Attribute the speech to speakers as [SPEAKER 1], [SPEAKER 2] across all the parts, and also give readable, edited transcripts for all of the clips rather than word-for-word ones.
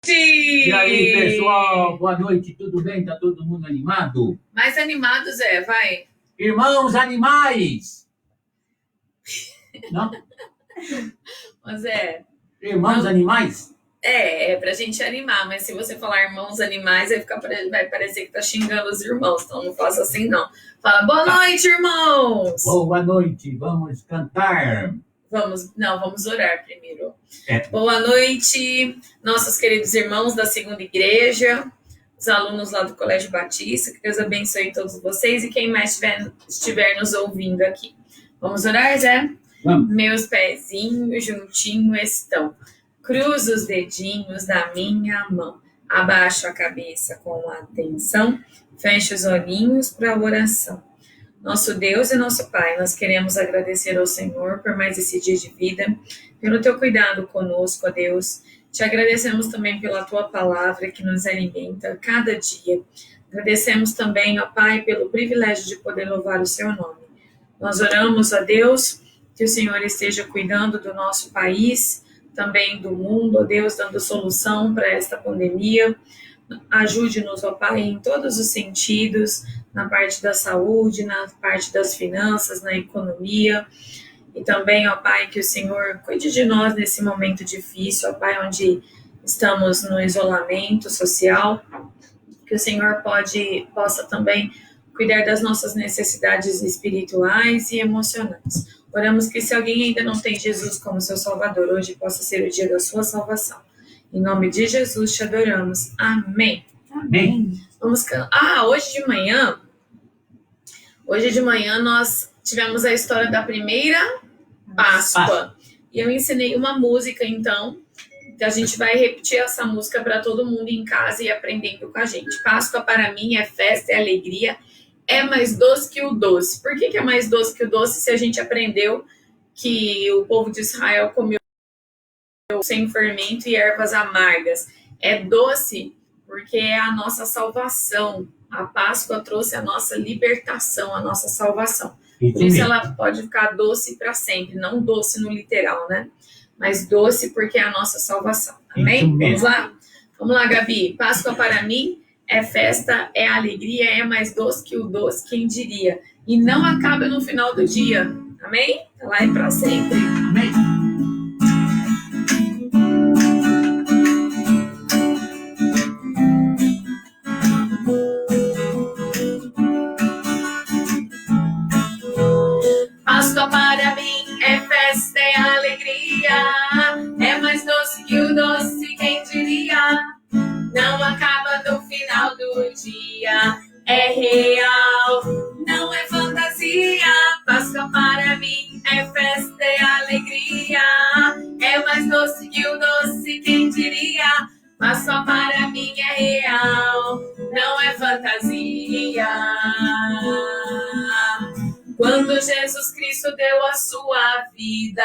[SPEAKER 1] E aí,
[SPEAKER 2] Sim!
[SPEAKER 1] pessoal, boa noite, tudo bem? Tá todo mundo animado?
[SPEAKER 2] Mais animado, Zé, vai.
[SPEAKER 1] Irmãos animais! Não?
[SPEAKER 2] Mas é.
[SPEAKER 1] Irmãos
[SPEAKER 2] Não,
[SPEAKER 1] animais?
[SPEAKER 2] é pra gente animar, mas se você falar irmãos animais, vai parecer que tá xingando os irmãos. Então não faça assim, não. Fala, boa
[SPEAKER 1] Tá.
[SPEAKER 2] noite, irmãos!
[SPEAKER 1] Boa noite, vamos cantar.
[SPEAKER 2] Vamos orar primeiro.
[SPEAKER 1] É,
[SPEAKER 2] Boa noite, nossos queridos irmãos da segunda igreja, os alunos lá do Colégio Batista, que Deus abençoe todos vocês e quem mais estiver nos ouvindo aqui. Vamos orar, Zé?
[SPEAKER 1] vamos.
[SPEAKER 2] Meus pezinhos juntinho estão. Cruzo os dedinhos da minha mão. Abaixo a cabeça com atenção. Fecho os olhinhos para a oração. Nosso Deus e nosso Pai, nós queremos agradecer ao Senhor por mais esse dia de vida, pelo teu cuidado conosco, ó Deus. Te agradecemos também pela tua palavra que nos alimenta cada dia. Agradecemos também, ó Pai, pelo privilégio de poder louvar o seu nome. Nós oramos, ó Deus, que o Senhor esteja cuidando do nosso país, também do mundo, ó Deus, dando solução para esta pandemia. Ajude-nos, ó Pai, em todos os sentidos, na parte da saúde, na parte das finanças, na economia. E também, ó Pai, que o Senhor cuide de nós nesse momento difícil, ó Pai, onde estamos no isolamento social. Que o Senhor possa também cuidar das nossas necessidades espirituais e emocionais. Oramos que se alguém ainda não tem Jesus como seu Salvador, hoje possa ser o dia da sua salvação. Em nome de Jesus te adoramos. Amém.
[SPEAKER 1] Amém.
[SPEAKER 2] Vamos hoje de manhã nós tivemos a história da primeira Páscoa. E eu ensinei uma música, então, que a gente vai repetir essa música para todo mundo em casa e aprendendo com a gente. Páscoa para mim é festa, é alegria, é mais doce que o doce. Por que é mais doce que o doce se a gente aprendeu que o povo de Israel comeu sem fermento e ervas amargas? É doce porque é a nossa salvação. A Páscoa trouxe a nossa libertação, a nossa salvação. Por isso ela pode ficar doce para sempre, não doce no literal, né? Mas doce porque é a nossa salvação. Amém? Vamos lá? Vamos lá, Gabi. Páscoa para mim é festa, é alegria, é mais doce que o doce, quem diria? E não acaba no final do dia. Amém? Lá é para sempre.
[SPEAKER 1] Amém.
[SPEAKER 2] Páscoa para mim é festa, é alegria, é mais doce que o doce, quem diria? Não acaba no final do dia, é real, não é fantasia. Páscoa para mim é festa, é alegria, é mais doce que o doce, quem diria? Páscoa para mim é real, não é fantasia. Quando Jesus Cristo deu a sua vida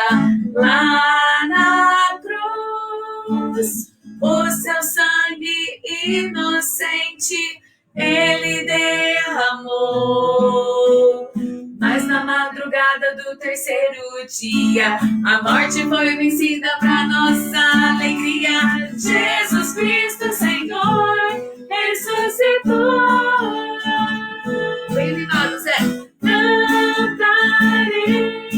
[SPEAKER 2] lá na cruz, o seu sangue inocente ele derramou. Mas na madrugada do terceiro dia, a morte foi vencida para nossa alegria. Jesus Cristo, Senhor, ressuscitou. Bem animado, Zé. Cantarei,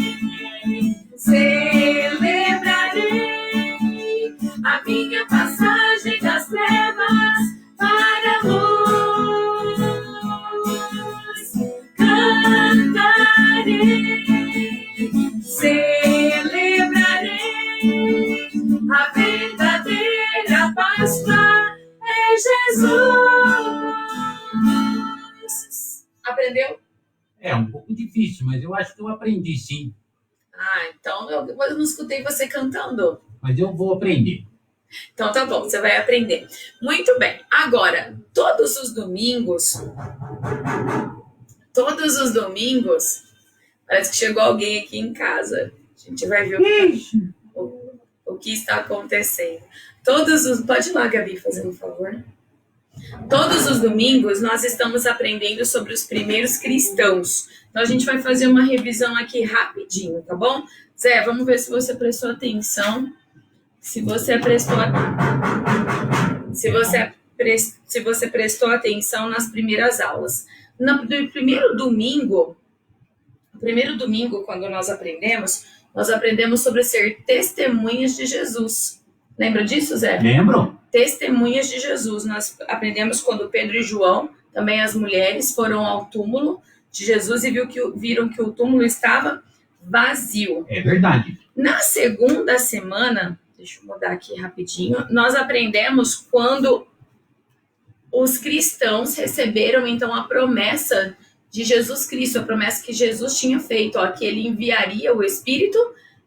[SPEAKER 2] celebrarei a minha passagem das trevas para a luz. Cantarei, celebrarei a verdadeira Páscoa é Jesus. Aprendeu?
[SPEAKER 1] É um pouco difícil, mas eu acho que eu aprendi sim.
[SPEAKER 2] Então eu não escutei você cantando.
[SPEAKER 1] Mas eu vou aprender.
[SPEAKER 2] Então tá bom, você vai aprender. Muito bem. Agora, todos os domingos, parece que chegou alguém aqui em casa. A gente vai ver o que está acontecendo. Pode ir lá, Gabi, fazendo um favor. Todos os domingos nós estamos aprendendo sobre os primeiros cristãos. Então a gente vai fazer uma revisão aqui rapidinho, tá bom? Zé, vamos ver se você prestou atenção. Se você prestou atenção nas primeiras aulas. No primeiro domingo, quando nós aprendemos sobre ser testemunhas de Jesus. Lembra disso, Zé?
[SPEAKER 1] Lembro.
[SPEAKER 2] Testemunhas de Jesus. Nós aprendemos quando Pedro e João, também as mulheres, foram ao túmulo de Jesus e viram que o túmulo estava vazio.
[SPEAKER 1] É verdade.
[SPEAKER 2] Na segunda semana, deixa eu mudar aqui rapidinho, nós aprendemos quando os cristãos receberam, então, a promessa de Jesus Cristo, a promessa que Jesus tinha feito, que ele enviaria o Espírito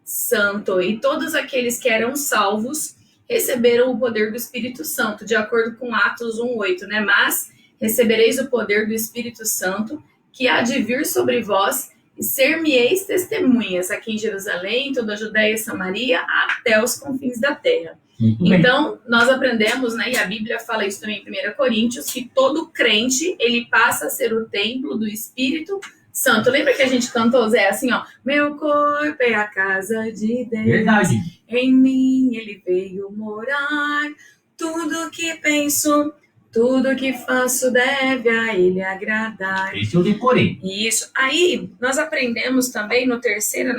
[SPEAKER 2] Santo. E todos aqueles que eram salvos receberam o poder do Espírito Santo, de acordo com Atos 1:8, né? Mas recebereis o poder do Espírito Santo, que há de vir sobre vós, e ser-me-eis testemunhas aqui em Jerusalém, toda a Judéia e Samaria, até os confins da terra. Então, nós aprendemos, né, e a Bíblia fala isso também em 1 Coríntios, que todo crente, ele passa a ser o templo do Espírito Santo. Lembra que a gente cantou, Zé, assim, ó, meu corpo é a casa de Deus.
[SPEAKER 1] Verdade.
[SPEAKER 2] Em mim ele veio morar, tudo que penso, tudo que faço deve a ele agradar.
[SPEAKER 1] Esse eu decorei.
[SPEAKER 2] Isso. Aí, nós aprendemos também na terceira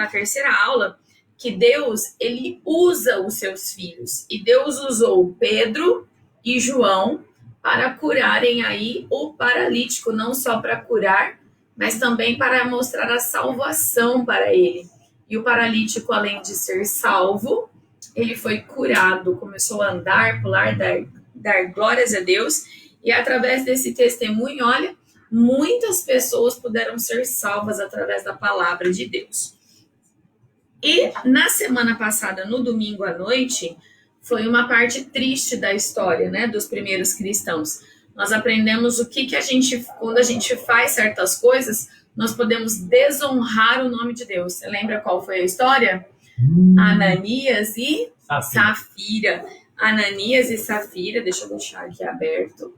[SPEAKER 2] aula, que Deus, ele usa os seus filhos. E Deus usou Pedro e João para curarem aí o paralítico, não só para curar, mas também para mostrar a salvação para ele. E o paralítico, além de ser salvo, ele foi curado, começou a andar, pular, dar glórias a Deus. E através desse testemunho, olha, muitas pessoas puderam ser salvas através da palavra de Deus. E na semana passada, no domingo à noite, foi uma parte triste da história, né, dos primeiros cristãos. Nós aprendemos o que quando a gente faz certas coisas, nós podemos desonrar o nome de Deus. Você lembra qual foi a história? Ananias e Safira. Ananias e Safira, deixa eu deixar aqui aberto.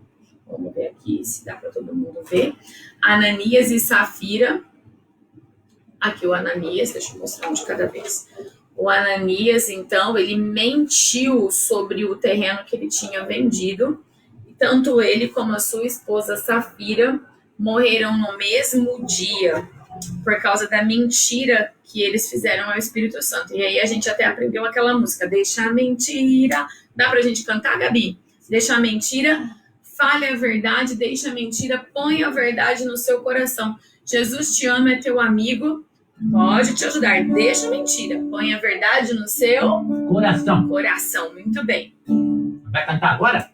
[SPEAKER 2] Vamos ver aqui se dá para todo mundo ver. Ananias e Safira. Aqui o Ananias, deixa eu mostrar um de cada vez. O Ananias, então, ele mentiu sobre o terreno que ele tinha vendido. Tanto ele como a sua esposa Safira morreram no mesmo dia, por causa da mentira que eles fizeram ao Espírito Santo. E aí a gente até aprendeu aquela música, deixa a mentira. Dá pra gente cantar, Gabi? Deixa a mentira, fale a verdade, deixa a mentira, põe a verdade no seu coração. Jesus te ama, é teu amigo, pode te ajudar. Deixa a mentira, põe a verdade no seu coração. Muito bem.
[SPEAKER 1] Vai cantar agora?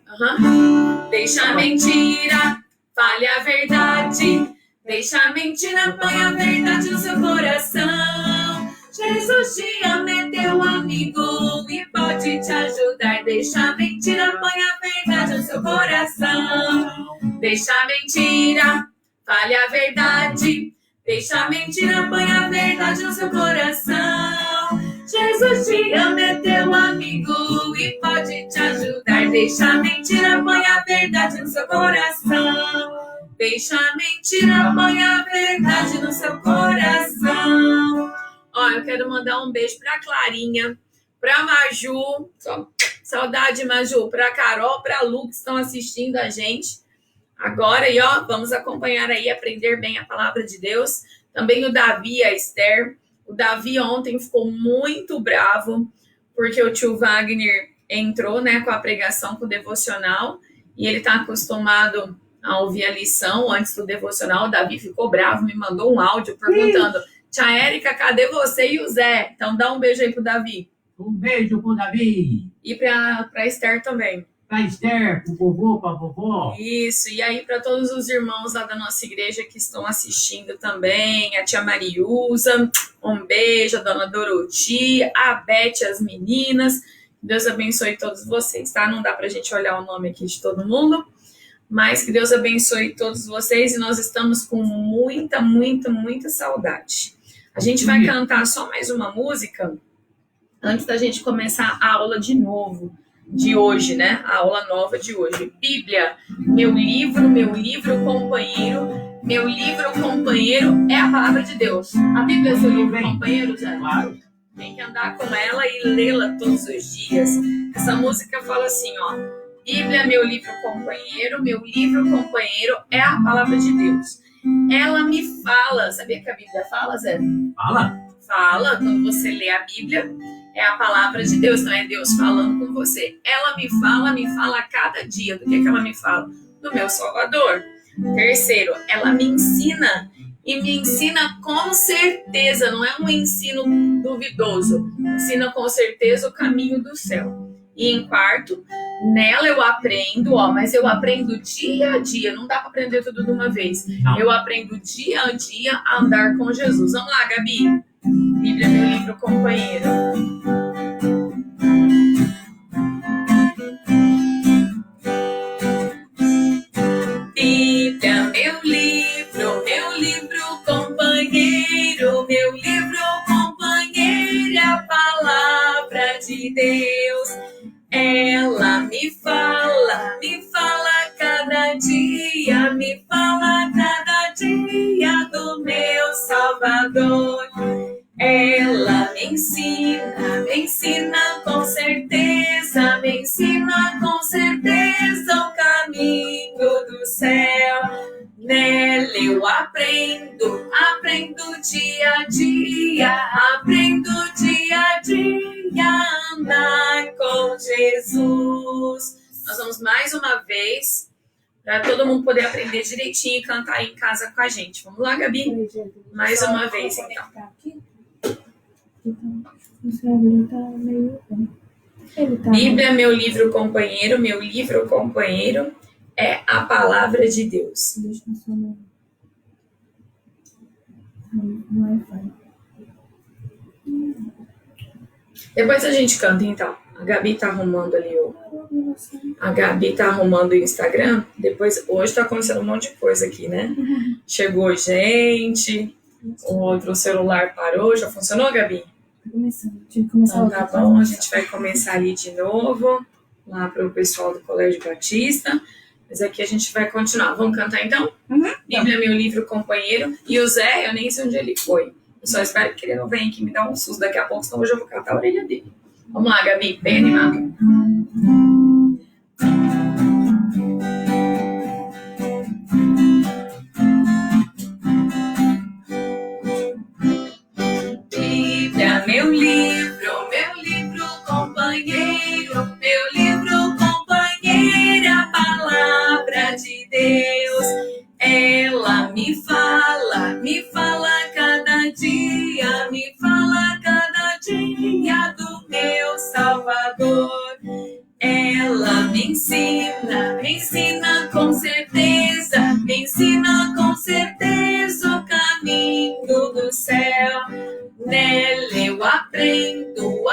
[SPEAKER 2] Deixa a mentira, fale a verdade. Deixa a mentira, põe a verdade no seu coração. Jesus te ama, é teu amigo e pode te ajudar. Deixa a mentira, põe a verdade no seu coração. Deixa a mentira, fale a verdade. Deixa a mentira, põe a verdade no seu coração. Jesus te ama, é teu amigo e pode te ajudar. Deixa a mentira, põe a verdade no seu coração. Deixa a mentira, põe a verdade no seu coração. Ó, eu quero mandar um beijo pra Clarinha, pra Maju, saudade, Maju, pra Carol, pra Lu, que estão assistindo a gente agora. E ó, vamos acompanhar aí, aprender bem a palavra de Deus. Também o Davi e a Esther. O Davi ontem ficou muito bravo, porque o tio Wagner entrou, né, com a pregação, com o devocional, e ele tá acostumado a ouvir a lição antes do devocional. O Davi ficou bravo, me mandou um áudio perguntando, tia Érica, cadê você e o Zé? Então dá um beijo aí pro Davi.
[SPEAKER 1] Um beijo pro Davi.
[SPEAKER 2] E pra Esther também.
[SPEAKER 1] Pra Esther, pro vovô, pra vovó.
[SPEAKER 2] Isso, e aí para todos os irmãos lá da nossa igreja que estão assistindo também, a tia Mariusa, um beijo, a dona Doroti, a Beth, as meninas. Deus abençoe todos vocês, tá? Não dá pra gente olhar o nome aqui de todo mundo, mas que Deus abençoe todos vocês e nós estamos com muita, muita, muita saudade. A gente vai cantar só mais uma música antes da gente começar a aula de novo, de hoje, né? A aula nova de hoje. Bíblia, meu livro companheiro. Meu livro companheiro é a palavra de Deus. A Bíblia é seu livro companheiro, Zé?
[SPEAKER 1] Claro.
[SPEAKER 2] Tem que andar com ela e lê-la todos os dias. Essa música fala assim, ó. Bíblia, meu livro companheiro é a palavra de Deus. Ela me fala, sabia que a Bíblia fala, Zé?
[SPEAKER 1] Fala.
[SPEAKER 2] Fala, quando você lê a Bíblia, é a palavra de Deus, não é Deus falando com você. Ela me fala a cada dia. Do que ela me fala? Do meu Salvador. Terceiro, ela me ensina. E me ensina com certeza, não é um ensino duvidoso. Ensina com certeza o caminho do céu. E em quarto, nela eu aprendo, mas eu aprendo dia a dia. Não dá para aprender tudo de uma vez.
[SPEAKER 1] Não.
[SPEAKER 2] Eu aprendo dia a dia a andar com Jesus. Vamos lá, Gabi. Bíblia, meu livro companheiro. Bíblia, meu livro companheiro, meu livro companheiro é a palavra de Deus. Ela me fala cada dia, me fala cada dia do meu Salvador. Ela me ensina com certeza, o caminho do céu. Nela eu aprendo dia a dia, a andar com Jesus. Nós vamos mais uma vez, para todo mundo poder aprender direitinho e cantar aí em casa com a gente. Vamos lá, Gabi? Mais uma vez, então. Bíblia, meu livro companheiro é a palavra de Deus. Depois a gente canta, então. A Gabi tá arrumando ali o Instagram. Depois, hoje tá acontecendo um monte de coisa aqui, né? Chegou gente, o outro celular parou. Já funcionou, Gabi? Então tá bom, a gente vai começar ali de novo, lá pro pessoal do Colégio Batista. Mas aqui a gente vai continuar. Vamos cantar então? Bíblia, meu livro companheiro. E o Zé, eu nem sei onde ele foi. Eu só espero que ele não venha aqui me dar um susto daqui a pouco, senão hoje eu vou catar a orelha dele. Vamos lá, Gabi, bem animado. Bíblia, meu livro companheiro, a palavra de Deus. Ela me fala cada dia, do meu Salvador. Ela me ensina com certeza, o caminho do céu. Nela eu aprendo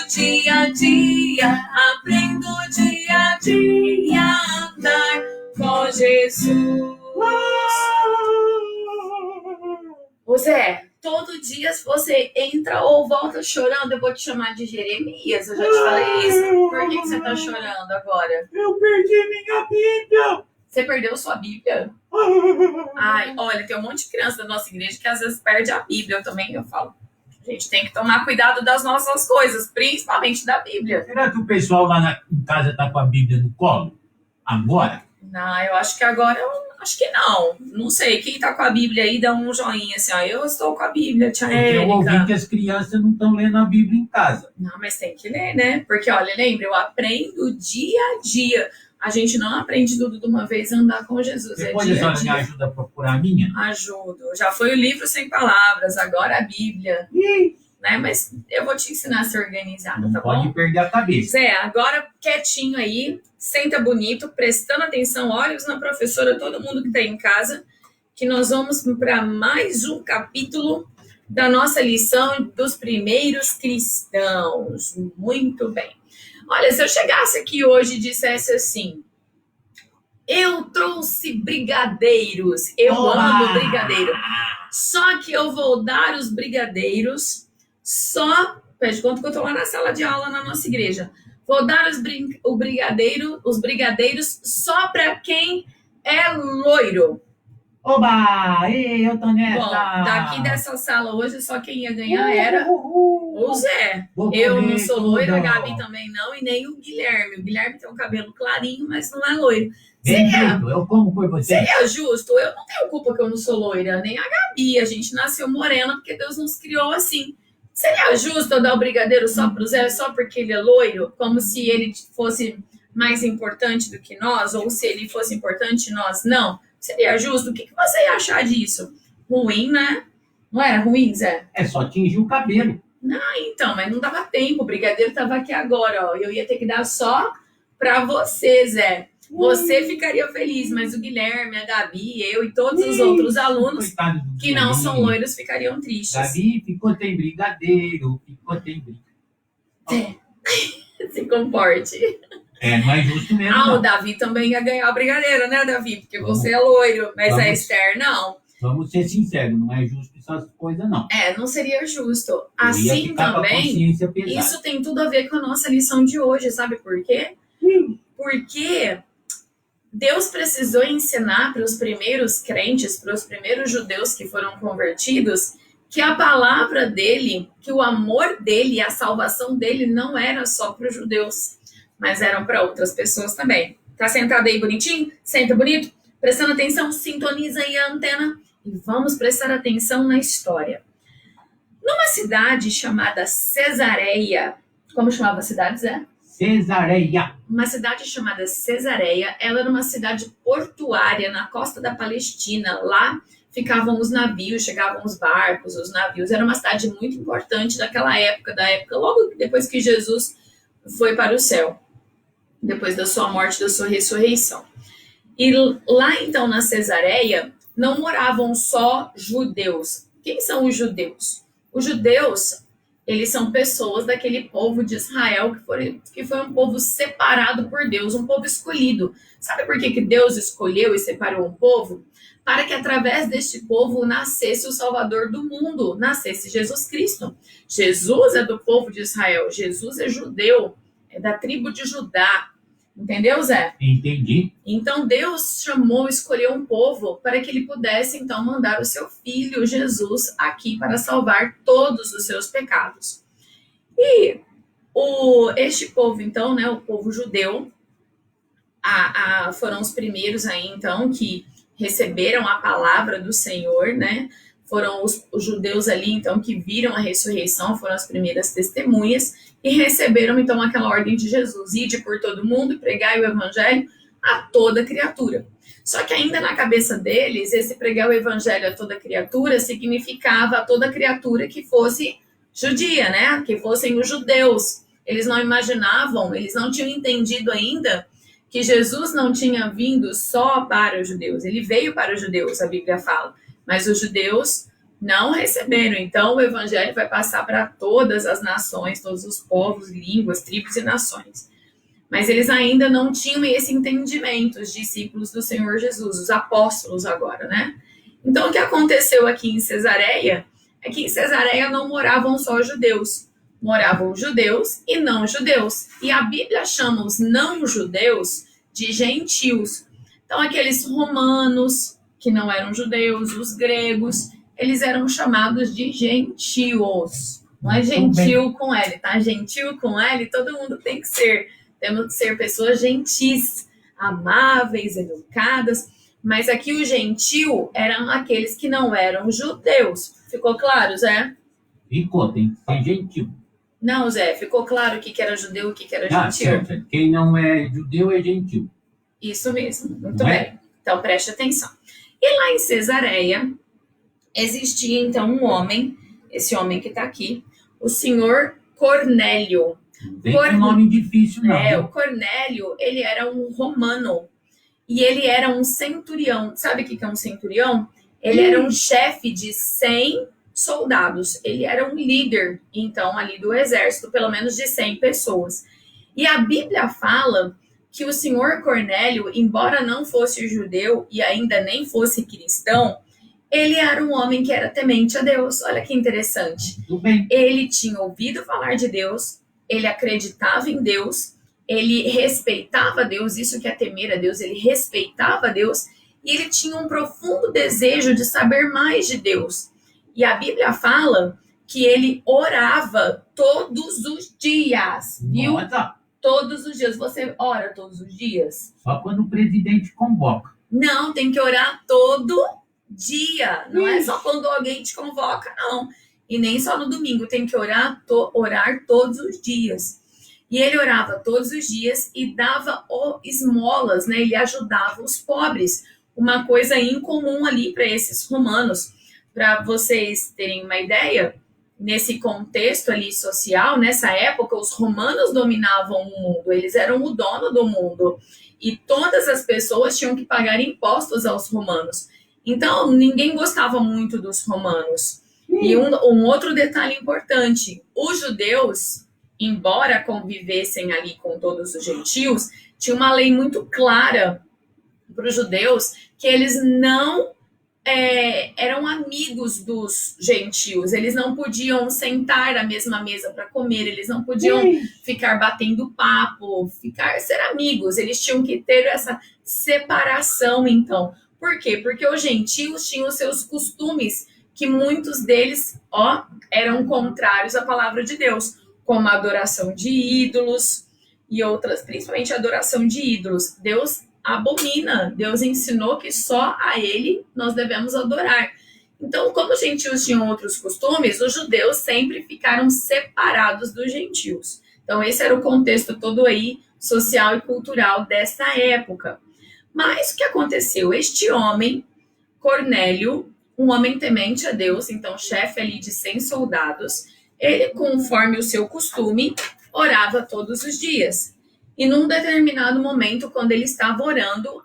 [SPEAKER 2] dia a dia, a andar com Jesus. Ô Zé, todo dia se você entra ou volta chorando, eu vou te chamar de Jeremias. Eu já te falei isso. Por que você tá chorando agora?
[SPEAKER 1] Eu perdi minha Bíblia.
[SPEAKER 2] Você perdeu sua Bíblia? Ai, olha, tem um monte de criança da nossa igreja que às vezes perde a Bíblia. Eu falo, a gente tem que tomar cuidado das nossas coisas, principalmente da Bíblia.
[SPEAKER 1] Será que o pessoal lá em casa tá com a Bíblia no colo? Agora?
[SPEAKER 2] Não, eu acho que agora, acho que não. Não sei, quem tá com a Bíblia aí, dá um joinha assim, ó. Eu estou com a Bíblia, tia Érica.
[SPEAKER 1] Eu ouvi que as crianças não estão lendo a Bíblia em casa.
[SPEAKER 2] Não, mas tem que ler, né? Porque, olha, lembra, eu aprendo dia a dia. A gente não aprende tudo de uma vez a andar com Jesus.
[SPEAKER 1] Depois a senhora me ajuda a procurar a minha?
[SPEAKER 2] Ajudo. Já foi o livro sem palavras, agora a Bíblia. Né? Mas eu vou te ensinar a ser organizado,
[SPEAKER 1] Não
[SPEAKER 2] tá bom?
[SPEAKER 1] pode perder a cabeça.
[SPEAKER 2] Zé, agora quietinho aí, senta bonito, prestando atenção, olhos na professora, todo mundo que tá aí em casa, que nós vamos para mais um capítulo da nossa lição dos primeiros cristãos. Muito bem. Olha, se eu chegasse aqui hoje e dissesse assim, eu trouxe brigadeiros, eu amo brigadeiro, só que eu vou dar os brigadeiros só, pede conta que eu tô lá na sala de aula na nossa igreja, vou dar os brigadeiros só para quem é loiro.
[SPEAKER 1] Oba! Ei, eu tô
[SPEAKER 2] Bom,
[SPEAKER 1] nessa!
[SPEAKER 2] daqui dessa sala hoje, só quem ia ganhar era o Zé.
[SPEAKER 1] Vou
[SPEAKER 2] Eu não
[SPEAKER 1] comer
[SPEAKER 2] sou loira, a
[SPEAKER 1] tudo.
[SPEAKER 2] Gabi também não, e nem o Guilherme. O Guilherme tem um cabelo clarinho, mas não é loiro.
[SPEAKER 1] Bem
[SPEAKER 2] Seria,
[SPEAKER 1] feito, eu como por você.
[SPEAKER 2] seria justo? Eu não tenho culpa que eu não sou loira, nem a Gabi. A gente nasceu morena porque Deus nos criou assim. Seria justo eu dar o brigadeiro só pro Zé, só porque ele é loiro? Como se ele fosse mais importante do que nós, ou se ele fosse importante e nós não? Seria justo? O que você ia achar disso? Ruim, né? Não era ruim, Zé?
[SPEAKER 1] É só tingir o cabelo.
[SPEAKER 2] Então, mas não dava tempo. O brigadeiro tava aqui agora, ó. Eu ia ter que dar só pra você, Zé. Você ficaria feliz, mas o Guilherme, a Gabi, eu e todos os outros alunos
[SPEAKER 1] Coitado do
[SPEAKER 2] que não são
[SPEAKER 1] Guilherme.
[SPEAKER 2] loiros ficariam tristes.
[SPEAKER 1] Gabi ficou tem brigadeiro, ficou tem brigadeiro.
[SPEAKER 2] Se comporte.
[SPEAKER 1] Não é justo mesmo.
[SPEAKER 2] Ah, o
[SPEAKER 1] Não.
[SPEAKER 2] Davi também ia ganhar o brigadeiro, né, Davi? Porque você é loiro, mas a Esther não.
[SPEAKER 1] Vamos ser sinceros, não é justo essas coisas, não.
[SPEAKER 2] Não seria justo.
[SPEAKER 1] Eu ia
[SPEAKER 2] Assim
[SPEAKER 1] ficar com a
[SPEAKER 2] também,
[SPEAKER 1] consciência pesada.
[SPEAKER 2] isso tem tudo a ver com a nossa lição de hoje, sabe por quê? Porque Deus precisou ensinar para os primeiros crentes, para os primeiros judeus que foram convertidos, que a palavra dele, que o amor dele e a salvação dele não era só para os judeus, mas eram para outras pessoas também. Tá sentado aí bonitinho? Senta bonito? Prestando atenção? Sintoniza aí a antena e vamos prestar atenção na história. Numa cidade chamada Cesareia, como chamava a cidade, Zé?
[SPEAKER 1] Cesareia.
[SPEAKER 2] Uma cidade chamada Cesareia, ela era uma cidade portuária na costa da Palestina. Lá ficavam os navios, chegavam os barcos, os navios. Era uma cidade muito importante daquela época, logo depois que Jesus foi para o céu, depois da sua morte, da sua ressurreição. E lá então na Cesareia não moravam só judeus. Quem são os judeus? Os judeus, eles são pessoas daquele povo de Israel que foi um povo separado por Deus, um povo escolhido. Sabe por que Deus escolheu e separou um povo? Para que através deste povo nascesse o Salvador do mundo, nascesse Jesus Cristo. Jesus é do povo de Israel, Jesus é judeu, é da tribo de Judá. Entendeu, Zé?
[SPEAKER 1] Entendi.
[SPEAKER 2] Então Deus chamou, escolheu um povo para que ele pudesse então mandar o seu filho Jesus aqui para salvar todos os seus pecados. E este povo então, né, o povo judeu, foram os primeiros aí então que receberam a palavra do Senhor, né? Foram os judeus ali então que viram a ressurreição, foram as primeiras testemunhas e receberam então aquela ordem de Jesus: ide por todo mundo e pregai o evangelho a toda criatura. Só que ainda na cabeça deles, esse pregar o evangelho a toda criatura significava a toda criatura que fosse judia, né? Que fossem os judeus. Eles não imaginavam, eles não tinham entendido ainda que Jesus não tinha vindo só para os judeus. Ele veio para os judeus, a Bíblia fala. Mas os judeus não receberam. Então, o evangelho vai passar para todas as nações, todos os povos, línguas, tribos e nações. Mas eles ainda não tinham esse entendimento, os discípulos do Senhor Jesus, os apóstolos agora, né? Então, o que aconteceu aqui em Cesareia é que em Cesareia não moravam só judeus. Moravam judeus e não judeus. E a Bíblia chama os não judeus de gentios. Então, aqueles romanos que não eram judeus, os gregos, eles eram chamados de gentios. Não é gentil com L, tá? Gentil com L, todo mundo tem que ser. Temos que ser pessoas gentis, amáveis, educadas. Mas aqui o gentil eram aqueles que não eram judeus. Ficou claro, Zé?
[SPEAKER 1] Ficou, tem que ser gentil.
[SPEAKER 2] Não, Zé, ficou claro o que era judeu e o que era gentil?
[SPEAKER 1] Certo. Quem não é judeu é gentil.
[SPEAKER 2] Isso mesmo, muito bem. Então preste atenção. E lá em Cesareia, existia então um homem, esse homem que está aqui, o senhor Cornélio.
[SPEAKER 1] Tem um nome difícil, não.
[SPEAKER 2] O Cornélio, ele era um romano e ele era um centurião. Sabe o que é um centurião? Ele era um chefe de 100 soldados. Ele era um líder, então, ali do exército, pelo menos de 100 pessoas. E a Bíblia fala que o senhor Cornélio, embora não fosse judeu e ainda nem fosse cristão, ele era um homem que era temente a Deus. Olha que interessante.
[SPEAKER 1] Tudo bem.
[SPEAKER 2] Ele tinha ouvido falar de Deus, ele acreditava em Deus, ele respeitava Deus, isso que é temer a Deus, ele respeitava Deus, e ele tinha um profundo desejo de saber mais de Deus. E a Bíblia fala que ele orava todos os dias, viu?
[SPEAKER 1] Nossa,
[SPEAKER 2] Todos os dias. Você ora todos os dias?
[SPEAKER 1] só quando o presidente convoca.
[SPEAKER 2] Não, tem que orar todo dia. Não é só quando alguém te convoca, não. E nem só no domingo. Tem que orar todos os dias. E ele orava todos os dias e dava esmolas, né? Ele ajudava os pobres. Uma coisa incomum ali para esses romanos. Para vocês terem uma ideia, nesse contexto ali social, nessa época, os romanos dominavam o mundo. Eles eram o dono do mundo. E todas as pessoas tinham que pagar impostos aos romanos. Então, ninguém gostava muito dos romanos. E um outro detalhe importante, os judeus, embora convivessem ali com todos os gentios, tinha uma lei muito clara para os judeus que eles não eram amigos dos gentios, eles não podiam sentar à mesma mesa para comer, eles não podiam ficar batendo papo, ser amigos, eles tinham que ter essa separação, então. Por quê? Porque os gentios tinham os seus costumes, que muitos deles, eram contrários à palavra de Deus, como a adoração de ídolos e outras, principalmente a adoração de ídolos. Deus abomina, Deus ensinou que só a ele nós devemos adorar. Então, como os gentios tinham outros costumes, os judeus sempre ficaram separados dos gentios. Então, esse era o contexto todo aí, social e cultural dessa época. Mas o que aconteceu? Este homem, Cornélio, um homem temente a Deus, então chefe ali de 100 soldados, ele, conforme o seu costume, orava todos os dias. E num determinado momento, quando ele estava orando,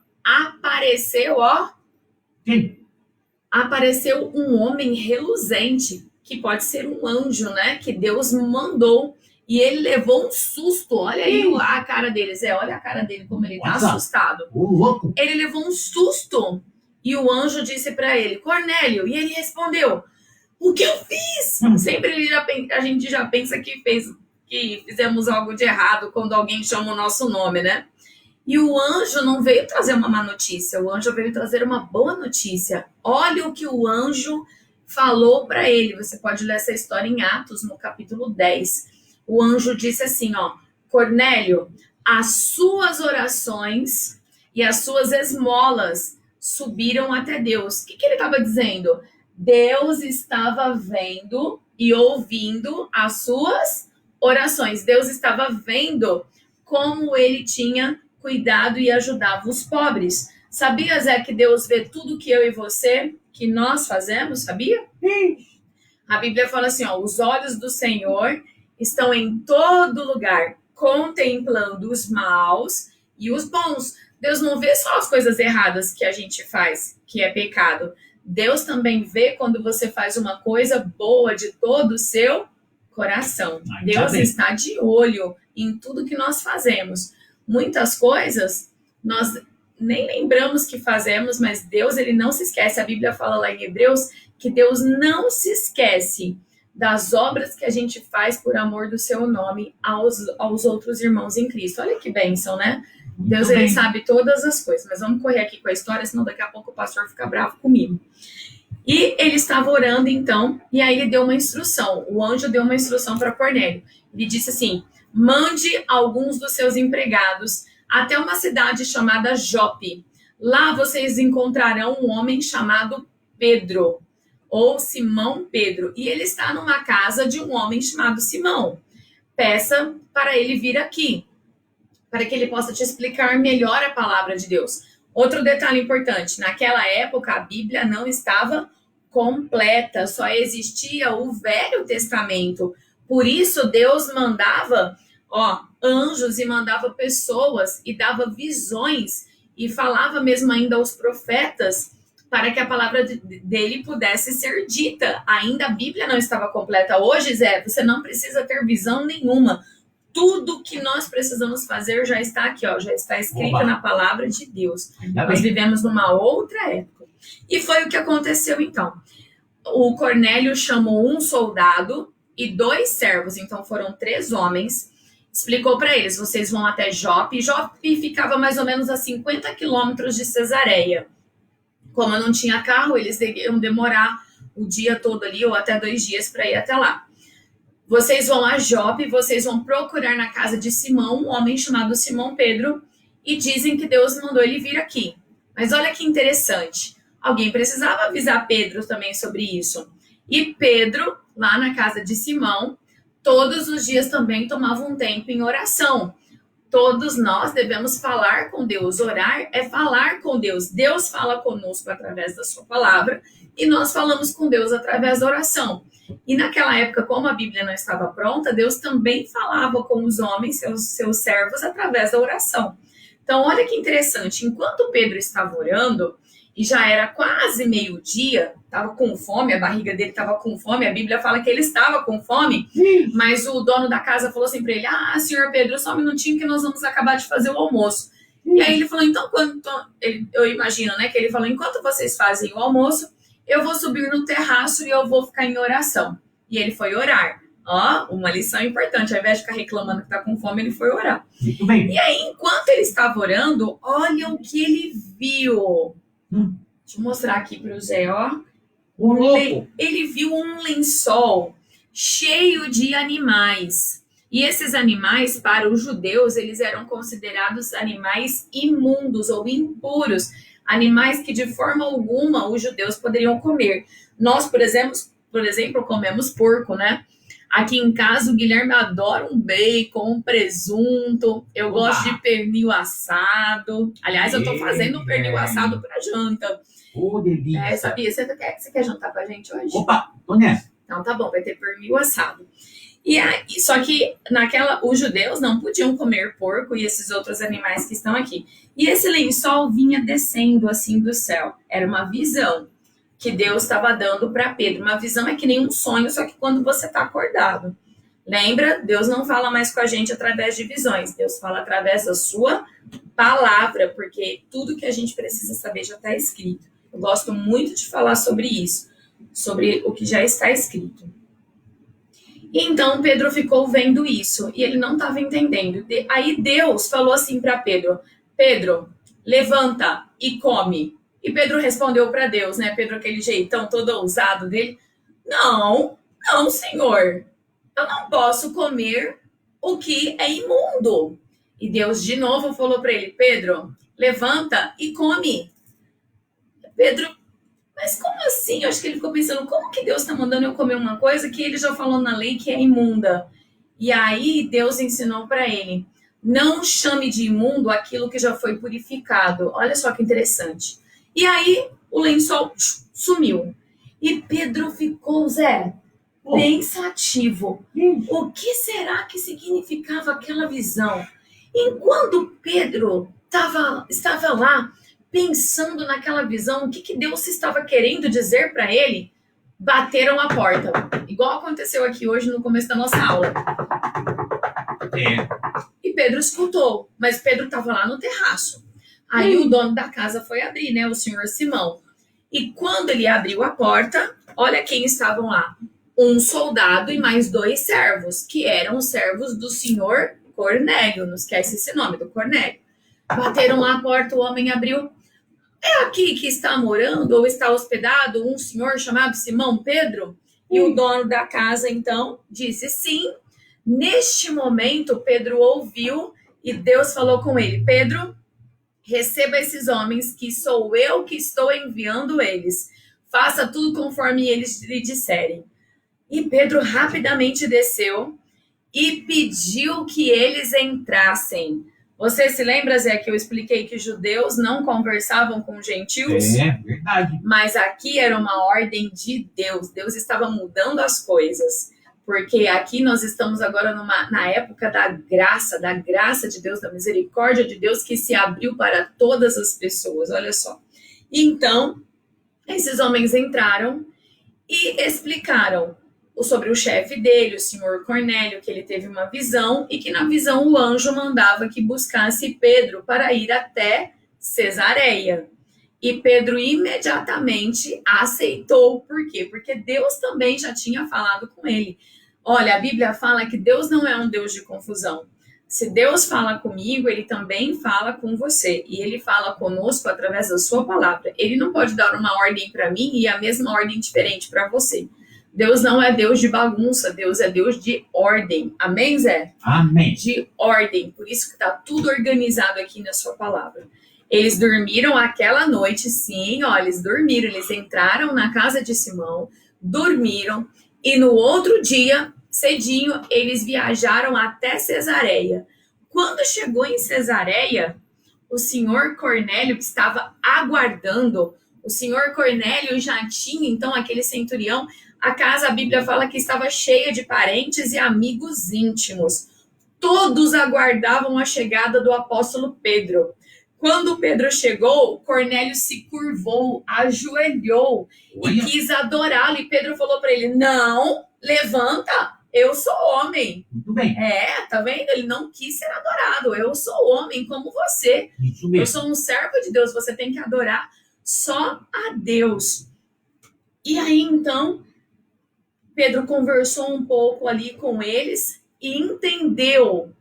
[SPEAKER 2] apareceu um homem reluzente, que pode ser um anjo, né? Que Deus mandou. E ele levou um susto. Olha aí a cara dele, Zé. Olha a cara dele, como ele tá assustado.
[SPEAKER 1] Louco.
[SPEAKER 2] Ele levou um susto. E o anjo disse para ele, Cornélio. E ele respondeu, o que eu fiz? Sempre a gente já pensa que fizemos algo de errado quando alguém chama o nosso nome, né? E o anjo não veio trazer uma má notícia, o anjo veio trazer uma boa notícia. Olha o que o anjo falou para ele. Você pode ler essa história em Atos, no capítulo 10. O anjo disse assim, Cornélio, as suas orações e as suas esmolas subiram até Deus. O que ele estava dizendo? Deus estava vendo e ouvindo as suas orações. Deus estava vendo como ele tinha cuidado e ajudava os pobres. Sabia, Zé, que Deus vê tudo que eu e você, que nós fazemos, sabia?
[SPEAKER 1] Sim.
[SPEAKER 2] A Bíblia fala assim, os olhos do Senhor estão em todo lugar, contemplando os maus e os bons. Deus não vê só as coisas erradas que a gente faz, que é pecado. Deus também vê quando você faz uma coisa boa de todo o seu coração. Deus está de olho em tudo que nós fazemos. Muitas coisas nós nem lembramos que fazemos, mas Deus, ele não se esquece. A Bíblia fala lá em Hebreus que Deus não se esquece das obras que a gente faz por amor do seu nome aos outros irmãos em Cristo. Olha que bênção, né? Deus, ele sabe todas as coisas. Mas vamos correr aqui com a história, senão daqui a pouco o pastor fica bravo comigo. E ele estava orando, então, e aí ele deu uma instrução. O anjo deu uma instrução para Cornélio. Ele disse assim, mande alguns dos seus empregados até uma cidade chamada Jope. Lá vocês encontrarão um homem chamado Pedro, ou Simão Pedro. E ele está numa casa de um homem chamado Simão. Peça para ele vir aqui, para que ele possa te explicar melhor a palavra de Deus. Outro detalhe importante, naquela época a Bíblia não estava completa, só existia o Velho Testamento. Por isso Deus mandava anjos e mandava pessoas e dava visões e falava mesmo ainda aos profetas para que a palavra dele pudesse ser dita. Ainda a Bíblia não estava completa. Hoje, Zé, você não precisa ter visão nenhuma. Tudo que nós precisamos fazer já está aqui, já está escrito na palavra de Deus. Nós vivemos numa outra época. E foi o que aconteceu então. O Cornélio chamou um soldado e 2 servos, então foram 3 homens. Explicou para eles, vocês vão até Jope. Jope ficava mais ou menos a 50 quilômetros de Cesareia. Como eu não tinha carro, eles iriam demorar o dia todo ali, ou até 2 dias para ir até lá. Vocês vão a Jope, vocês vão procurar na casa de Simão, um homem chamado Simão Pedro, e dizem que Deus mandou ele vir aqui. Mas olha que interessante, alguém precisava avisar Pedro também sobre isso. E Pedro, lá na casa de Simão, todos os dias também tomava um tempo em oração. Todos nós devemos falar com Deus. Orar é falar com Deus. Deus fala conosco através da sua palavra e nós falamos com Deus através da oração. E naquela época, como a Bíblia não estava pronta, Deus também falava com os homens, seus servos, através da oração. Então, olha que interessante. Enquanto Pedro estava orando, e já era quase meio-dia, estava com fome, a barriga dele estava com fome, a Bíblia fala que ele estava com fome, mas o dono da casa falou assim para ele, senhor Pedro, só um minutinho que nós vamos acabar de fazer o almoço. E aí ele falou, então, eu imagino, né, que ele falou, enquanto vocês fazem o almoço, eu vou subir no terraço e eu vou ficar em oração. E ele foi orar. Uma lição importante, ao invés de ficar reclamando que está com fome, ele foi orar.
[SPEAKER 1] Muito bem.
[SPEAKER 2] E aí, enquanto ele estava orando, olha o que ele viu. Deixa eu mostrar aqui para o Zé, ó. Ele viu um lençol cheio de animais. E esses animais, para os judeus, eles eram considerados animais imundos ou impuros. Animais que, de forma alguma, os judeus poderiam comer. Nós, por exemplo, comemos porco, né? Aqui em casa, o Guilherme adora um bacon, um presunto. Eu gosto de pernil assado. Aliás, eu estou fazendo um pernil assado para janta.
[SPEAKER 1] Delícia.
[SPEAKER 2] Sabia? Você quer jantar com a gente hoje?
[SPEAKER 1] Opa, tô nessa.
[SPEAKER 2] Então tá bom, vai ter pernil assado. E aí, só que os judeus não podiam comer porco e esses outros animais que estão aqui. E esse lençol vinha descendo assim do céu. Era uma visão que Deus estava dando para Pedro. Uma visão é que nem um sonho, só que quando você está acordado. Lembra? Deus não fala mais com a gente através de visões. Deus fala através da sua palavra, porque tudo que a gente precisa saber já está escrito. Eu gosto muito de falar sobre isso, sobre o que já está escrito. E então Pedro ficou vendo isso e ele não estava entendendo. Aí Deus falou assim para Pedro, Pedro, levanta e come. E Pedro respondeu para Deus, né? Pedro, aquele jeitão todo ousado dele. Não, Senhor. Eu não posso comer o que é imundo. E Deus de novo falou para ele, Pedro, levanta e come. Pedro, mas como assim? Eu acho que ele ficou pensando, como que Deus está mandando eu comer uma coisa que ele já falou na lei que é imunda? E aí Deus ensinou para ele, não chame de imundo aquilo que já foi purificado. Olha só que interessante. E aí o lençol sumiu. E Pedro ficou, Zé, pensativo. O que será que significava aquela visão? Enquanto Pedro estava lá, pensando naquela visão, o que Deus estava querendo dizer para ele, bateram a porta. Igual aconteceu aqui hoje no começo da nossa aula. E Pedro escutou, mas Pedro estava lá no terraço. Aí o dono da casa foi abrir, né? O senhor Simão. E quando ele abriu a porta, olha quem estavam lá. Um soldado e mais 2 servos, que eram os servos do senhor Cornélio. Não esquece esse nome, do Cornélio. Bateram lá a porta, o homem abriu. É aqui que está morando ou está hospedado um senhor chamado Simão Pedro? E o dono da casa, então, disse sim. Neste momento, Pedro ouviu e Deus falou com ele. Pedro, receba esses homens, que sou eu que estou enviando eles. Faça tudo conforme eles lhe disserem. E Pedro rapidamente desceu e pediu que eles entrassem. Você se lembra, Zé, que eu expliquei que os judeus não conversavam com gentios?
[SPEAKER 1] É, verdade.
[SPEAKER 2] Mas aqui era uma ordem de Deus. Deus estava mudando as coisas. Porque aqui nós estamos agora na época da graça de Deus, da misericórdia de Deus que se abriu para todas as pessoas, olha só. Então, esses homens entraram e explicaram sobre o chefe dele, o senhor Cornélio, que ele teve uma visão e que na visão o anjo mandava que buscasse Pedro para ir até Cesareia. E Pedro imediatamente aceitou. Por quê? Porque Deus também já tinha falado com ele. Olha, a Bíblia fala que Deus não é um Deus de confusão. Se Deus fala comigo, Ele também fala com você. E Ele fala conosco através da sua palavra. Ele não pode dar uma ordem para mim e a mesma ordem diferente para você. Deus não é Deus de bagunça, Deus é Deus de ordem. Amém, Zé?
[SPEAKER 1] Amém.
[SPEAKER 2] De ordem. Por isso que está tudo organizado aqui na sua palavra. Eles dormiram aquela noite, sim, ó, eles dormiram. Eles entraram na casa de Simão, dormiram, e no outro dia, cedinho, eles viajaram até Cesareia. Quando chegou em Cesareia, o senhor Cornélio, que estava aguardando, o senhor Cornélio já tinha, então, aquele centurião, a casa, a Bíblia fala que estava cheia de parentes e amigos íntimos. Todos aguardavam a chegada do apóstolo Pedro. Quando Pedro chegou, Cornélio se curvou, ajoelhou e quis adorá-lo. E Pedro falou para ele, não, levanta, eu sou homem.
[SPEAKER 1] Muito bem.
[SPEAKER 2] Tá vendo? Ele não quis ser adorado. Eu sou homem como você.
[SPEAKER 1] Isso mesmo.
[SPEAKER 2] Eu sou um servo de Deus. Você tem que adorar só a Deus. E aí, então, Pedro conversou um pouco ali com eles e entendeu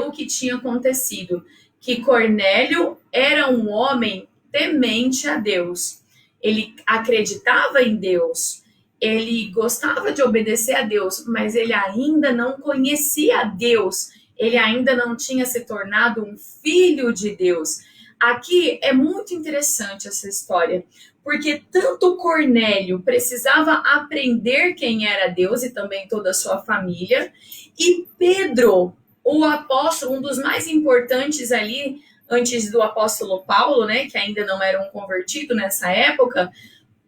[SPEAKER 2] o que tinha acontecido. Que Cornélio era um homem temente a Deus. Ele acreditava em Deus. Ele gostava de obedecer a Deus, mas ele ainda não conhecia Deus. Ele ainda não tinha se tornado um filho de Deus. Aqui é muito interessante essa história, porque tanto Cornélio precisava aprender quem era Deus e também toda a sua família, e Pedro, o apóstolo, um dos mais importantes ali, antes do apóstolo Paulo, né, que ainda não era um convertido nessa época,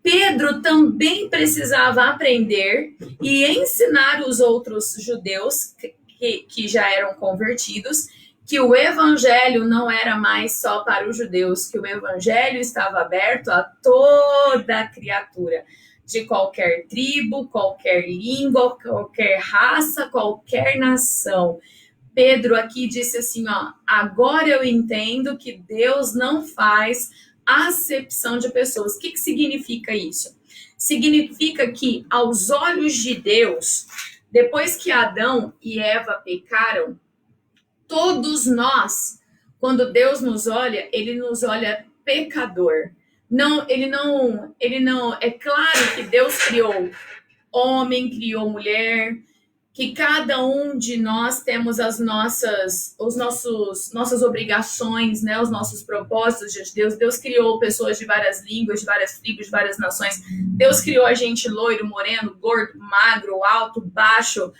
[SPEAKER 2] Pedro também precisava aprender e ensinar os outros judeus que já eram convertidos que o evangelho não era mais só para os judeus, que o evangelho estava aberto a toda criatura, de qualquer tribo, qualquer língua, qualquer raça, qualquer nação. Pedro aqui disse assim, ó, agora eu entendo que Deus não faz acepção de pessoas. O que significa isso? Significa que aos olhos de Deus, depois que Adão e Eva pecaram, todos nós, quando Deus nos olha, Ele nos olha pecador. Não, ele não, é claro que Deus criou homem, criou mulher, que cada um de nós temos as nossas obrigações, né, os nossos propósitos de Deus. Deus criou pessoas de várias línguas, de várias tribos, de várias nações. Deus criou a gente loiro, moreno, gordo, magro, alto, baixo.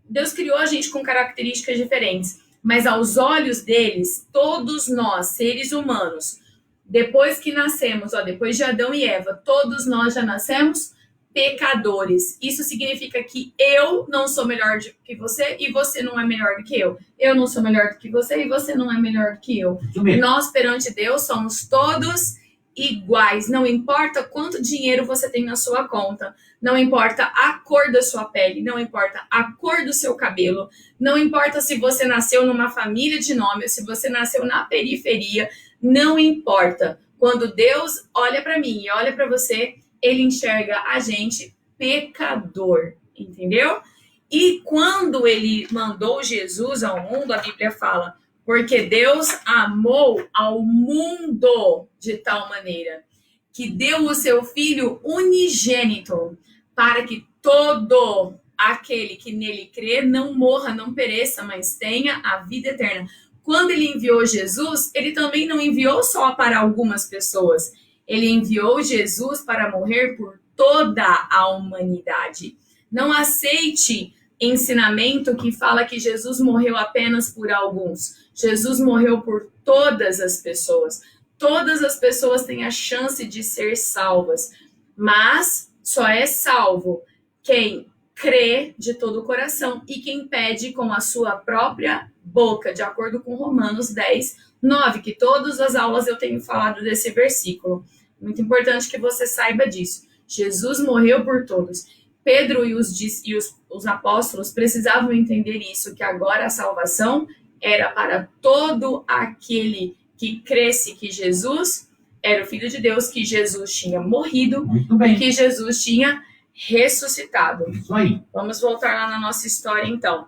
[SPEAKER 2] Deus criou a gente com características diferentes. Mas aos olhos deles, todos nós, seres humanos, depois que nascemos, depois de Adão e Eva, todos nós já nascemos pecadores. Isso significa que eu não sou melhor do que você e você não é melhor do que eu. Eu não sou melhor do que você e você não é melhor do que eu. Nós, perante Deus, somos todos iguais. Não importa quanto dinheiro você tem na sua conta, não importa a cor da sua pele, não importa a cor do seu cabelo, não importa se você nasceu numa família de nome, se você nasceu na periferia, não importa. Quando Deus olha para mim e olha para você, Ele enxerga a gente pecador, entendeu? E quando Ele mandou Jesus ao mundo, a Bíblia fala, porque Deus amou ao mundo de tal maneira que deu o seu Filho unigênito para que todo aquele que nele crê não morra, não pereça, mas tenha a vida eterna. Quando Ele enviou Jesus, Ele também não enviou só para algumas pessoas. Ele enviou Jesus para morrer por toda a humanidade. Não aceite ensinamento que fala que Jesus morreu apenas por alguns. Jesus morreu por todas as pessoas. Todas as pessoas têm a chance de ser salvas. Mas só é salvo quem crê de todo o coração e quem pede com a sua própria boca, de acordo com Romanos 10, 9, que todas as aulas eu tenho falado desse versículo. Muito importante que você saiba disso. Jesus morreu por todos. Pedro e os apóstolos precisavam entender isso, que agora a salvação era para todo aquele que cresce que Jesus era o Filho de Deus, que Jesus tinha morrido e que Jesus tinha ressuscitado.
[SPEAKER 1] Isso aí.
[SPEAKER 2] Vamos voltar lá na nossa história, então.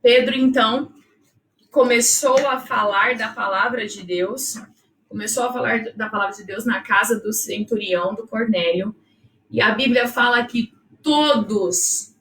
[SPEAKER 2] Pedro, então, começou a falar da palavra de Deus, na casa do centurião, do Cornélio, e a Bíblia fala que todos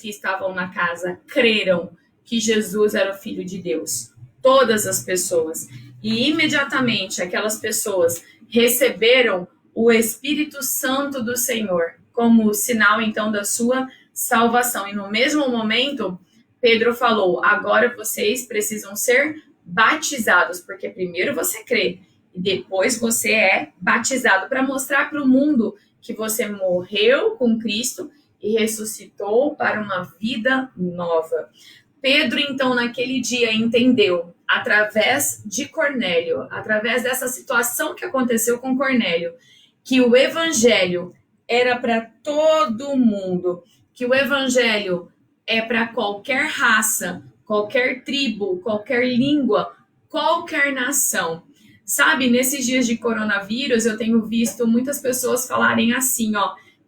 [SPEAKER 2] que estavam na casa creram que Jesus era o Filho de Deus. Todas as pessoas. E imediatamente aquelas pessoas receberam o Espírito Santo do Senhor como sinal, então, da sua salvação. E no mesmo momento, Pedro falou, agora vocês precisam ser batizados, porque primeiro você crê e depois você é batizado, para mostrar para o mundo que você morreu com Cristo e ressuscitou para uma vida nova. Pedro, então, naquele dia entendeu, através de Cornélio, através dessa situação que aconteceu com Cornélio, que o evangelho era para todo mundo, que o evangelho é para qualquer raça, qualquer tribo, qualquer língua, qualquer nação. Sabe, nesses dias de coronavírus, eu tenho visto muitas pessoas falarem assim,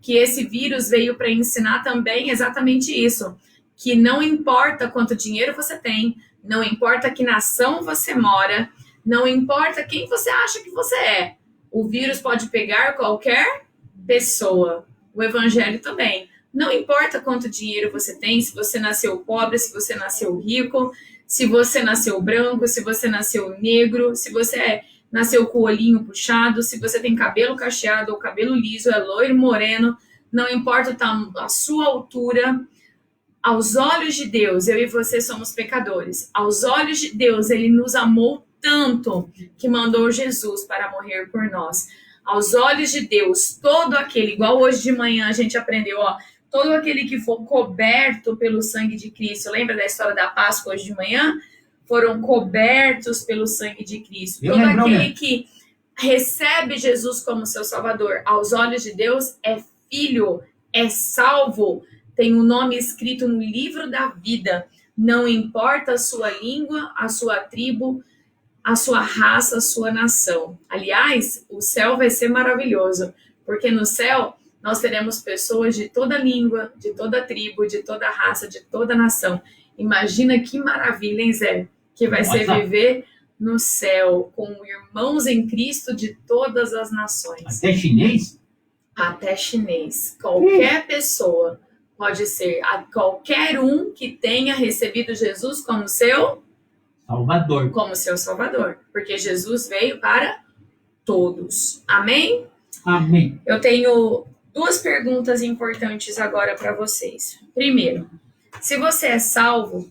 [SPEAKER 2] que esse vírus veio para ensinar também exatamente isso, que não importa quanto dinheiro você tem, não importa que nação você mora, não importa quem você acha que você é, o vírus pode pegar qualquer pessoa, o evangelho também. Não importa quanto dinheiro você tem, se você nasceu pobre, se você nasceu rico, se você nasceu branco, se você nasceu negro, se você nasceu com o olhinho puxado, se você tem cabelo cacheado ou cabelo liso, é loiro, moreno, não importa a sua altura, aos olhos de Deus, eu e você somos pecadores. Aos olhos de Deus, Ele nos amou tanto que mandou Jesus para morrer por nós. Aos olhos de Deus, todo aquele, igual hoje de manhã a gente aprendeu, todo aquele que for coberto pelo sangue de Cristo. Lembra da história da Páscoa hoje de manhã? Foram cobertos pelo sangue de Cristo. Todo aquele que recebe Jesus como seu Salvador, aos olhos de Deus, é filho, é salvo, tem o nome escrito no livro da vida. Não importa a sua língua, a sua tribo, a sua raça, a sua nação. Aliás, o céu vai ser maravilhoso, porque no céu nós teremos pessoas de toda língua, de toda tribo, de toda raça, de toda nação. Imagina que maravilha, hein, Zé? Que vai ser viver no céu, com irmãos em Cristo de todas as nações.
[SPEAKER 1] Até chinês?
[SPEAKER 2] Até chinês. Qualquer pessoa pode ser, qualquer um que tenha recebido Jesus como seu
[SPEAKER 1] Salvador.
[SPEAKER 2] Como seu Salvador. Porque Jesus veio para todos. Amém?
[SPEAKER 1] Amém.
[SPEAKER 2] Eu tenho 2 perguntas importantes agora para vocês. Primeiro, se você é salvo,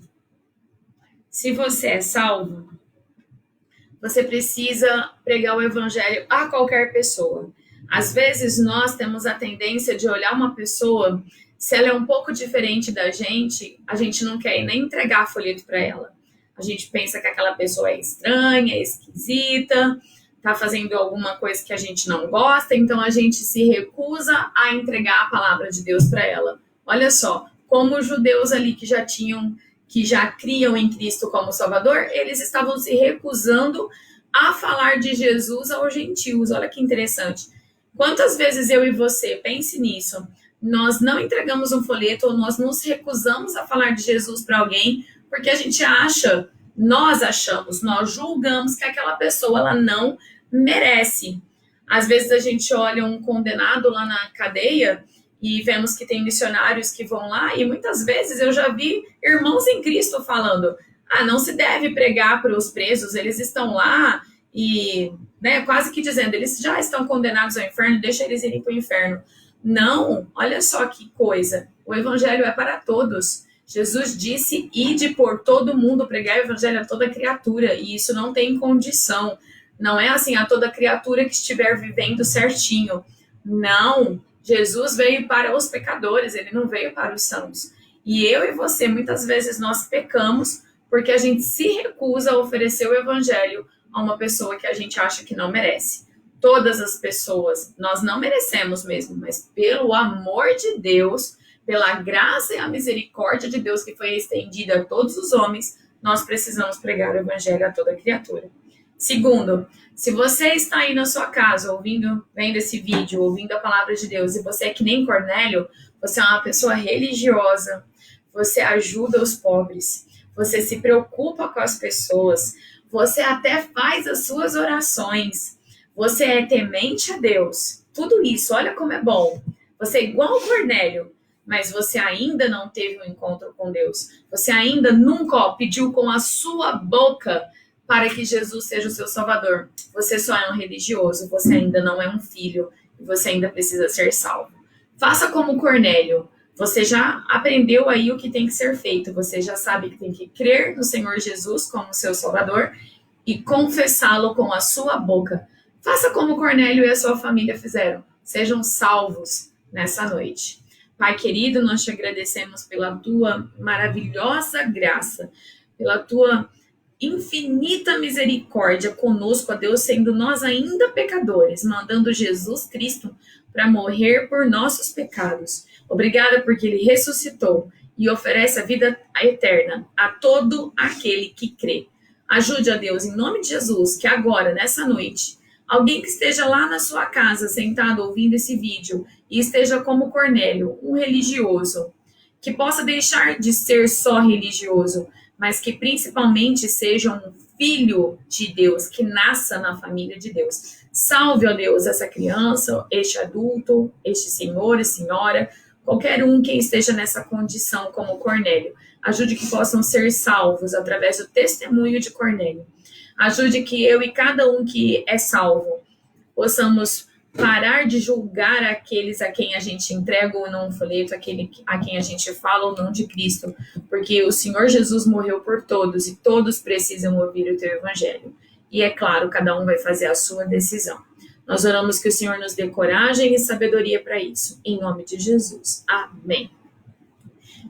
[SPEAKER 2] você precisa pregar o evangelho a qualquer pessoa. Às vezes nós temos a tendência de olhar uma pessoa, se ela é um pouco diferente da gente, a gente não quer nem entregar folheto para ela. A gente pensa que aquela pessoa é estranha, é esquisita, está fazendo alguma coisa que a gente não gosta, então a gente se recusa a entregar a palavra de Deus para ela. Olha só, como os judeus ali que já criam em Cristo como Salvador, eles estavam se recusando a falar de Jesus aos gentios. Olha que interessante. Quantas vezes eu e você, pense nisso, nós não entregamos um folheto ou nós nos recusamos a falar de Jesus para alguém porque a gente nós julgamos que aquela pessoa ela não merece. Às vezes a gente olha um condenado lá na cadeia e vemos que tem missionários que vão lá, e muitas vezes eu já vi irmãos em Cristo falando, não se deve pregar para os presos, eles estão lá e, quase que dizendo, eles já estão condenados ao inferno, deixa eles irem para o inferno. Não, olha só que coisa, o evangelho é para todos. Jesus disse, ide por todo mundo, pregar o evangelho a toda criatura, e isso não tem condição. Não é assim, a toda criatura que estiver vivendo certinho. Não, Jesus veio para os pecadores, ele não veio para os santos. E eu e você, muitas vezes nós pecamos porque a gente se recusa a oferecer o evangelho a uma pessoa que a gente acha que não merece. Todas as pessoas, nós não merecemos mesmo, mas pelo amor de Deus, pela graça e a misericórdia de Deus que foi estendida a todos os homens, nós precisamos pregar o evangelho a toda criatura. Segundo, se você está aí na sua casa, vendo esse vídeo, ouvindo a palavra de Deus, e você é que nem Cornélio, você é uma pessoa religiosa, você ajuda os pobres, você se preocupa com as pessoas, você até faz as suas orações, você é temente a Deus. Tudo isso, olha como é bom. Você é igual o Cornélio, mas você ainda não teve um encontro com Deus. Você ainda nunca pediu com a sua boca para que Jesus seja o seu Salvador. Você só é um religioso, você ainda não é um filho, e você ainda precisa ser salvo. Faça como Cornélio. Você já aprendeu aí o que tem que ser feito. Você já sabe que tem que crer no Senhor Jesus como seu Salvador e confessá-lo com a sua boca. Faça como Cornélio e a sua família fizeram. Sejam salvos nessa noite. Pai querido, nós te agradecemos pela tua maravilhosa graça, pela tua infinita misericórdia conosco, ó Deus, sendo nós ainda pecadores, mandando Jesus Cristo para morrer por nossos pecados. Obrigada porque ele ressuscitou e oferece a vida eterna a todo aquele que crê. Ajude, a Deus, em nome de Jesus, que agora, nessa noite, alguém que esteja lá na sua casa, sentado, ouvindo esse vídeo, e esteja como Cornélio, um religioso, que possa deixar de ser só religioso, mas que principalmente seja um filho de Deus, que nasça na família de Deus. Salve, ó Deus, essa criança, este adulto, este senhor e senhora, qualquer um que esteja nessa condição como Cornélio. Ajude que possam ser salvos através do testemunho de Cornélio. Ajude que eu e cada um que é salvo possamos parar de julgar aqueles a quem a gente entrega ou não um folheto, aquele a quem a gente fala ou não de Cristo, porque o Senhor Jesus morreu por todos e todos precisam ouvir o teu evangelho. E é claro, cada um vai fazer a sua decisão. Nós oramos que o Senhor nos dê coragem e sabedoria para isso. Em nome de Jesus. Amém.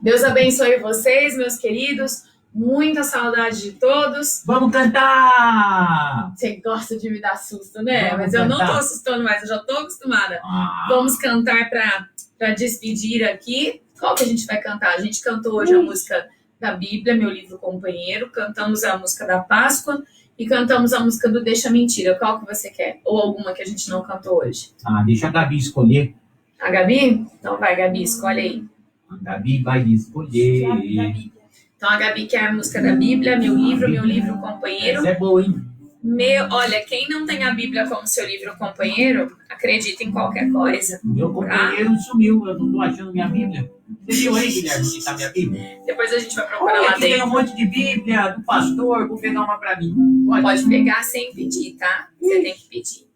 [SPEAKER 2] Deus abençoe vocês, meus queridos. Muita saudade de todos.
[SPEAKER 1] Vamos cantar!
[SPEAKER 2] Você gosta de me dar susto, né?
[SPEAKER 1] Vamos
[SPEAKER 2] Mas eu não
[SPEAKER 1] cantar.
[SPEAKER 2] tô assustando mais, eu já tô acostumada.
[SPEAKER 1] Ah,
[SPEAKER 2] Vamos cantar para despedir aqui. Qual que a gente vai cantar? A gente cantou hoje a música da Bíblia, Meu Livro Companheiro. Cantamos a música da Páscoa e cantamos a música do Deixa Mentira. Qual que você quer? Ou alguma que a gente não cantou hoje?
[SPEAKER 1] deixa a Gabi escolher.
[SPEAKER 2] A Gabi? Então vai, Gabi, escolhe aí.
[SPEAKER 1] A Gabi vai escolher.
[SPEAKER 2] Então a Gabi quer a música da Bíblia, Meu Livro Companheiro.
[SPEAKER 1] Essa é boa, hein?
[SPEAKER 2] Olha, quem não tem a Bíblia como seu livro companheiro, acredita em qualquer coisa.
[SPEAKER 1] Meu companheiro sumiu, eu não tô achando minha Bíblia. Você viu aí, Guilherme, que tá minha Bíblia?
[SPEAKER 2] Depois a gente vai procurar
[SPEAKER 1] Olha,
[SPEAKER 2] lá
[SPEAKER 1] aqui tem
[SPEAKER 2] dentro.
[SPEAKER 1] um monte de Bíblia do pastor, vou pegar uma pra mim.
[SPEAKER 2] Pode pegar sem pedir, tá? Você tem que pedir.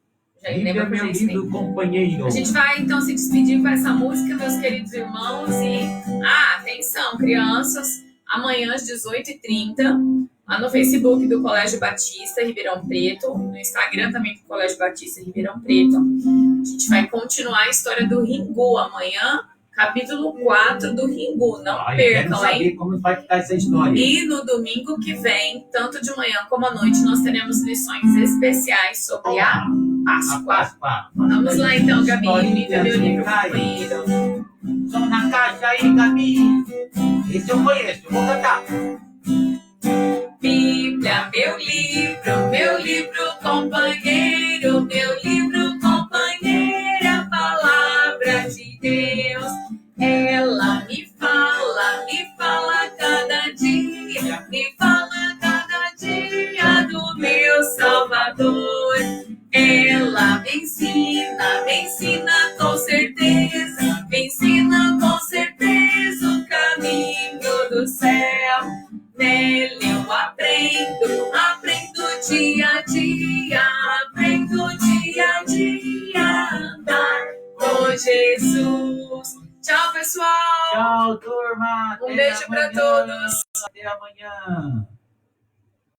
[SPEAKER 2] Já
[SPEAKER 1] Bíblia
[SPEAKER 2] lembra
[SPEAKER 1] é
[SPEAKER 2] pra
[SPEAKER 1] meu
[SPEAKER 2] gente.
[SPEAKER 1] livro companheiro.
[SPEAKER 2] A gente vai então se despedir com essa música, meus queridos irmãos. E atenção, crianças, amanhã às 18h30, lá no Facebook do Colégio Batista Ribeirão Preto, no Instagram também do Colégio Batista Ribeirão Preto. A gente vai continuar a história do Ringu amanhã, capítulo 4 do Ringu. Não
[SPEAKER 1] Eu quero
[SPEAKER 2] percam,
[SPEAKER 1] saber
[SPEAKER 2] hein?
[SPEAKER 1] como vai ficar essa história.
[SPEAKER 2] E no domingo que vem, tanto de manhã como à noite, nós teremos lições especiais sobre a Páscoa. Vamos lá então, Gabi, Bíblia, Meu Livro Companheiro.
[SPEAKER 1] Só na caixa aí, Gabi. Esse eu conheço, eu vou cantar.
[SPEAKER 2] Bíblia, meu livro companheiro, meu livro companheiro, a palavra de Deus. Ela me fala cada dia, me fala cada dia do meu Salvador. Ela me ensina com certeza, o caminho do céu. Nele eu aprendo dia a dia, andar com Jesus. Tchau, pessoal!
[SPEAKER 1] Tchau, turma.
[SPEAKER 2] Um
[SPEAKER 1] Até
[SPEAKER 2] beijo para
[SPEAKER 1] amanhã.
[SPEAKER 2] todos!
[SPEAKER 1] Até amanhã.